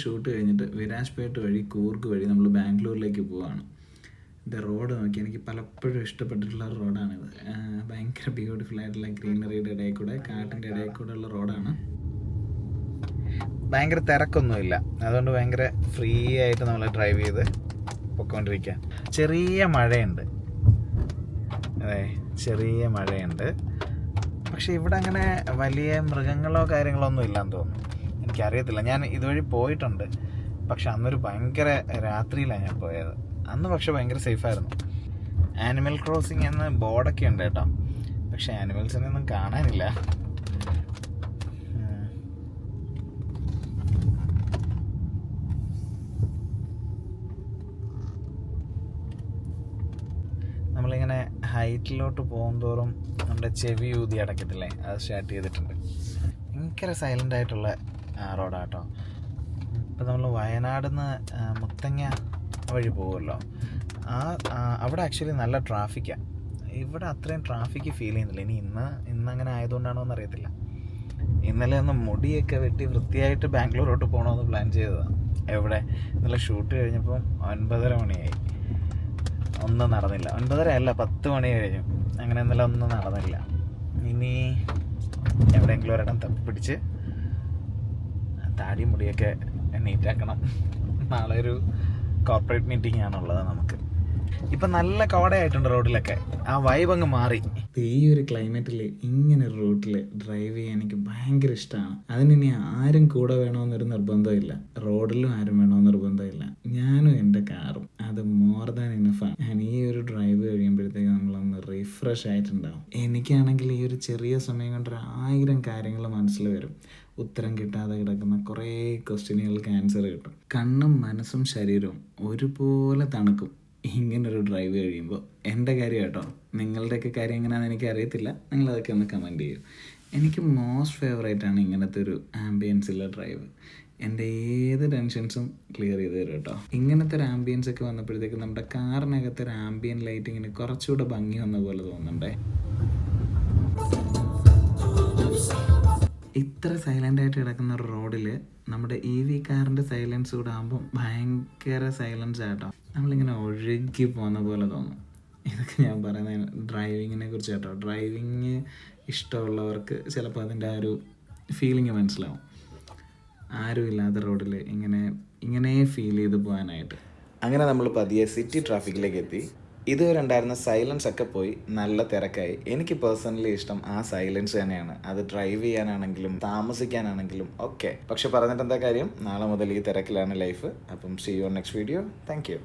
Shoot കഴിഞ്ഞിട്ട് വിരാജ്പേട്ട് വഴി കൂർഗ് വഴി നമ്മൾ ബാംഗ്ലൂരിലേക്ക് പോവുകയാണ്. ഇത് റോഡ് നോക്കി എനിക്ക് പലപ്പോഴും ഇഷ്ടപ്പെട്ടിട്ടുള്ള റോഡാണിത്. ഭയങ്കര ബ്യൂട്ടിഫുൾ ആയിട്ടുള്ള ഗ്രീനറിയുടെ ഇടയിൽ കൂടെ, കാട്ടിൻ്റെ ഇടയിൽ കൂടെ ഉള്ള റോഡാണ്. ഭയങ്കര തിരക്കൊന്നുമില്ല, അതുകൊണ്ട് ഭയങ്കര ഫ്രീ ആയിട്ട് നമ്മൾ ഡ്രൈവ് ചെയ്ത് പൊയ്ക്കൊണ്ടിരിക്കുക. ചെറിയ മഴയുണ്ട്, അതെ ചെറിയ മഴയുണ്ട്. പക്ഷെ ഇവിടെ അങ്ങനെ വലിയ മൃഗങ്ങളോ കാര്യങ്ങളോ ഒന്നും ഇല്ലാന്ന് തോന്നുന്നു. എനിക്കറിയത്തില്ല, ഞാൻ ഇതുവഴി പോയിട്ടുണ്ട്. പക്ഷെ അന്നൊരു ഭയങ്കര രാത്രിയിലാണ് ഞാൻ പോയത്. അന്ന് പക്ഷെ ഭയങ്കര സേഫായിരുന്നു. ആനിമൽ ക്രോസിംഗ് എന്ന് ബോർഡൊക്കെ ഉണ്ട് കേട്ടോ, പക്ഷെ ആനിമൽസിനെ ഒന്നും കാണാനില്ല. നമ്മളിങ്ങനെ ഹൈറ്റിലോട്ട് പോകുന്തോറും നമ്മുടെ ചെവി ഊതി അടക്കത്തില്ലേ, അത് സ്റ്റാർട്ട് ചെയ്തിട്ടുണ്ട്. ഭയങ്കര സൈലൻ്റ് ആയിട്ടുള്ള റോഡാട്ടോ. ഇപ്പം നമ്മൾ വയനാട് നിന്ന് മുത്തങ്ങ വഴി പോകുമല്ലോ, അവിടെ ആക്ച്വലി നല്ല ട്രാഫിക്കാണ്. ഇവിടെ അത്രയും ട്രാഫിക്ക് ഫീൽ ചെയ്യുന്നില്ല. ഇനി ഇന്നങ്ങനെ ആയതുകൊണ്ടാണോ എന്നറിയത്തില്ല. ഇന്നലെ ഒന്ന് മുടിയൊക്കെ വെട്ടി വൃത്തിയായിട്ട് ബാംഗ്ലൂരോട്ട് പോകണമെന്ന് പ്ലാൻ ചെയ്തതാണ്. എവിടെ ഇന്നലെ ഷൂട്ട് കഴിഞ്ഞപ്പം 9:30 മണിയായി, ഒന്നും നടന്നില്ല. 9:30 അല്ല, 10 മണി കഴിഞ്ഞു. അങ്ങനെ ഇന്നലെ ഒന്നും നടന്നില്ല. ഇനി എവിടെയെങ്കിലും ഒരിടം തപ്പിപ്പിടിച്ച് താടി മുടിയൊക്കെ നീറ്റാക്കണം. നാളെ ഒരു കോർപ്പറേറ്റ് മീറ്റിംഗ് ആണുള്ളത് നമുക്ക്. ഇപ്പം നല്ല കോടയായിട്ടുണ്ട് റോഡിലൊക്കെ, ആ വൈബ് അങ്ങ് മാറി. ഈ ഒരു ക്ലൈമറ്റിൽ ഇങ്ങനെ ഒരു റൂട്ടിൽ ഡ്രൈവ് ചെയ്യാൻ എനിക്ക് ഭയങ്കര ഇഷ്ടമാണ്. അതിനി ആരും കൂടെ വേണമെന്നൊരു നിർബന്ധമില്ല, റോഡിലും ആരും വേണമെന്ന് നിർബന്ധമില്ല. ഞാനും എൻ്റെ കാറും, അത് മോർ ദാൻ ഇനഫാണ്. ഞാൻ ഈ ഒരു ഡ്രൈവ് കഴിയുമ്പോഴത്തേക്ക് നമ്മളൊന്ന് റിഫ്രഷ് ആയിട്ടുണ്ടാവും. എനിക്കാണെങ്കിൽ ഈ ഒരു ചെറിയ സമയം കൊണ്ട് 1000 കാര്യങ്ങൾ മനസ്സിൽ വരും. ഉത്തരം കിട്ടാതെ കിടക്കുന്ന കുറേ ക്വസ്റ്റ്യനുകൾക്ക് ആൻസർ കിട്ടും. കണ്ണും മനസ്സും ശരീരവും ഒരുപോലെ തണുക്കും ഇങ്ങനൊരു ഡ്രൈവ് കഴിയുമ്പോൾ. എൻ്റെ കാര്യം കേട്ടോ, നിങ്ങളുടെയൊക്കെ കാര്യം എങ്ങനെയാണെന്ന് എനിക്ക് അറിയത്തില്ല. നിങ്ങളതൊക്കെ ഒന്ന് കമൻറ്റ് ചെയ്യൂ. എനിക്ക് മോസ്റ്റ് ഫേവറേറ്റാണ് ഇങ്ങനത്തെ ഒരു ആംബിയൻസുള്ള ഡ്രൈവ്. എൻ്റെ ഏത് ടെൻഷൻസും ക്ലിയർ ചെയ്ത് തരും കേട്ടോ. ഇങ്ങനത്തെ ഒരു ആംബിയൻസ് ഒക്കെ വന്നപ്പോഴത്തേക്ക് നമ്മുടെ കാറിനകത്ത് ഒരു ആംബിയൻ ലൈറ്റിങ്ങിന് കുറച്ചുകൂടെ ഭംഗി വന്ന പോലെ തോന്നുന്നുണ്ടേ. ഇത്ര സൈലൻ്റായിട്ട് കിടക്കുന്ന ഒരു റോഡിൽ നമ്മുടെ EV കാറിൻ്റെ സൈലൻസ് കൂടെ ആകുമ്പോൾ ഭയങ്കര സൈലൻസ് ആട്ടോ. നമ്മളിങ്ങനെ ഒഴുകി പോകുന്ന പോലെ തോന്നും. ഇതൊക്കെ ഞാൻ പറയുന്നത് ഡ്രൈവിങ്ങിനെ കുറിച്ച് കേട്ടോ. ഡ്രൈവിങ് ഇഷ്ടമുള്ളവർക്ക് ചിലപ്പോൾ അതിൻ്റെ ആ ഒരു ഫീലിംഗ് മനസ്സിലാവും. ആരുമില്ലാത്ത റോഡിൽ ഇങ്ങനെ ഫീൽ ചെയ്ത് പോകാനായിട്ട്. അങ്ങനെ നമ്മൾ പതിയെ സിറ്റി ട്രാഫിക്കിലേക്ക് എത്തി. ഇതുവരെ ഉണ്ടായിരുന്ന സൈലൻസ് ഒക്കെ പോയി നല്ല തിരക്കായി. എനിക്ക് പേഴ്സണലി ഇഷ്ടം ആ സൈലൻസ് തന്നെയാണ്. അത് ഡ്രൈവ് ചെയ്യാനാണെങ്കിലും താമസിക്കാനാണെങ്കിലും ഒക്കെ. പക്ഷെ പറഞ്ഞിട്ട് എന്താ കാര്യം, നാളെ മുതൽ ഈ തിരക്കിലാണ് ലൈഫ്. അപ്പം see you on next video. Thank you.